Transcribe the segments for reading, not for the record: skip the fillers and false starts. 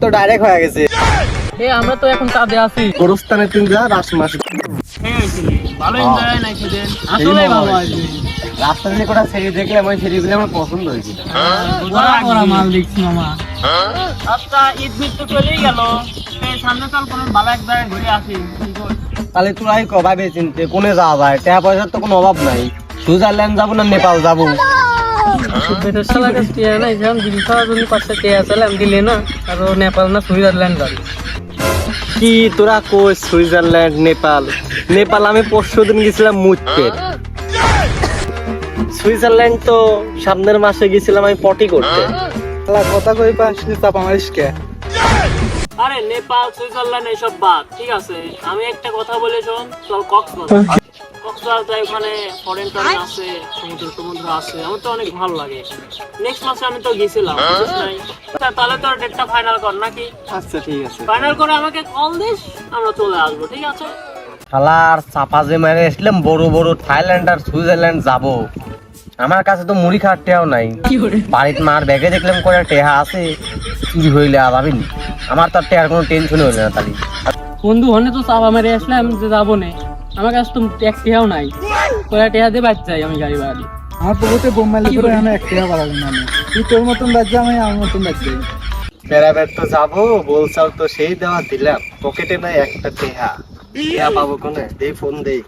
তো ডাইরেক্ট হয়ে গেছে। আমরা তো এখন চাঁদে আছি। গোরস্থানে তিন যা রাস মাস ভালো এনজয় নাই সেদিন, আসলে ভালো আছে। রাস্তা দিয়ে কোটা সেরি দেখলে আমার সেরিগুলো আমার পছন্দ হয়েছিল। মাল দেখছি মামা। আচ্ছা, ঈদ মিদ তো চলেই গেল, সামনে চল কোনো ভালো এক জায়গায় ঘুরে আসি। তাহলে তুই কবে চিনতে কোনে যাওয়া যায়? টাকা পয়সার তো কোনো অভাব নাই। সুইজারল্যান্ড যাবো না নেপাল যাবো? দিলে না আর নেপাল না সুইজারল্যান্ড যাবে। কি তোরা কই সুইজারল্যান্ড নেপাল? নেপাল আমি পরশুদিন গেছিলাম মুচপেট। সুইজারল্যান্ড তো সামনের মাসে গেছিলাম আমি পটি করতে। কথা কই পাস চাপ আমারিস কে? আরে নেপাল সুইজারল্যান্ড এসব বাদ, ঠিক আছে? আমি একটা কথা বলে শোন, চল কক্সবাজার যাই, ওখানে ফরেন টরেন আছে, সমুদ্র আছে, আমার তো অনেক ভালো লাগে। নেক্সট মাসে আমি তো গেছিলাম, বুঝছিস নাই? তাহলে তোর ডেটটা ফাইনাল কর নাকি? আচ্ছা ঠিক আছে, ফাইনাল করে আমাকে কল দিস, আমরা চলে আসবো, ঠিক আছে? শালার চাপা যে মেরে আসলাম বড় বড় থাইল্যান্ড আর সুইজারল্যান্ড যাবো। আমার কাছে তো মুড়ি খাওয়ার টেহাও নাই। বাড়িতে মার ব্যাগে দেখলাম করে টেহা আছে, চুরি হইলে আর ভাবিনি। আমার তো টেহার কোনো টেনশন হইলে না। তাহলে বন্ধু হনে তো চাপা মেরে আসলাম যে যাবো না, আমার কাছে তো এক টেহাও নাই। কয়টা টেহা দিয়ে বাচ্চা আমি গাড়ি ভাড়া দিই। আমার পকেটে বোম মারলে পরে আমি এক টাকা পালাবো না। তুই তোর মতন বাচ্চা, আমি আমার মতন বাচ্চা। বেড়াবেড় তো যাবো বলছাও তো সেই দেওয়া দিলাম, পকেটে নাই একটা টেহা। টেহা পাবো কোনে? দেই ফোন দেই।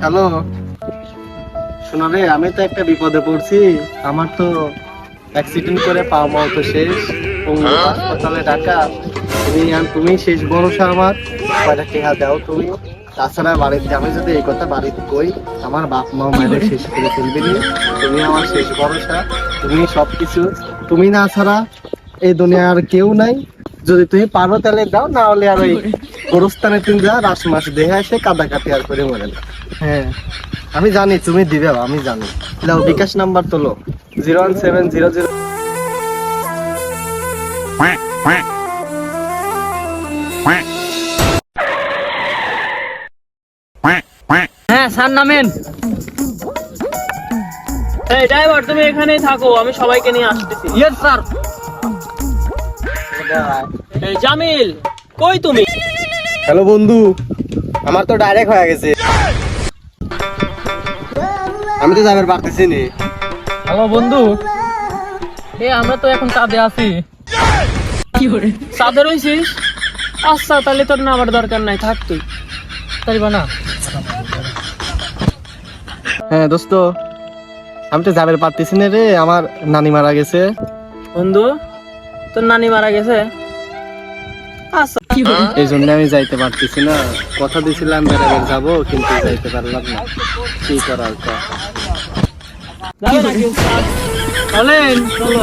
হ্যালো শোনো রে, আমি তো একটা বিপদে পড়ছি। আমার তো অ্যাক্সিডেন্ট করে পা মাও তো শেষ, পঙ্গু হাসপাতালে টাকা। তুমি শেষ ভরসা আমার, কয়টা টেহা দাও তুমি। তাছাড়া বাড়িতে আমি যদি এই কথা বাড়িতে কই, আমার বাপ মাও মায়ের শেষ করে ফেলবে নি। তুমি আমার শেষ ভরসা, তুমি সবকিছু। তুমি না ছাড়া এই দুনিয়ার কেউ নাই। যদি তুমি পারো তাহলে দাও, না হলে আর ওই গোরস্থানে তিন যা রাস মাস দেহে এসে কাদা কাটি আর করে মরে না। হ্যাঁ আমি জানি তুমি দিবে, আমি জানি। দাও বিকাশ নাম্বার তোলো 01700। হ্যাঁ স্যার নামেন। এই ড্রাইভার তুমি এখানেই থাকো, আমি সবাইকে নিয়ে আসতেছি। Yes sir. এই জামিল কই তুমি? হ্যালো বন্ধু, আমার তো ডাইরেক্ট হয়ে গেছে। আমি তো যাবার পারতেছি নি। হ্যালো বন্ধু, আমরা তো এখন চাঁদে আছি। কি করে চাঁদে রইছিস? আচ্ছা তাহলে তোর নামার দরকার নাই, থাক তুই পারিবা না। হ্যাঁ দোস্ত, আমি তো যাবার পারতেছি না রে, আমার নানি মারা গেছে। বন্ধু তোর নানি মারা গেছে? আচ্ছা এই জন্য আমি যাইতে পারতেছি না। কথা দিয়েছিলাম বেড়াবেড় যাবো, কিন্তু যাইতে পারলাম না। কি করার কর। যাবে নাকি? চলেন চলো।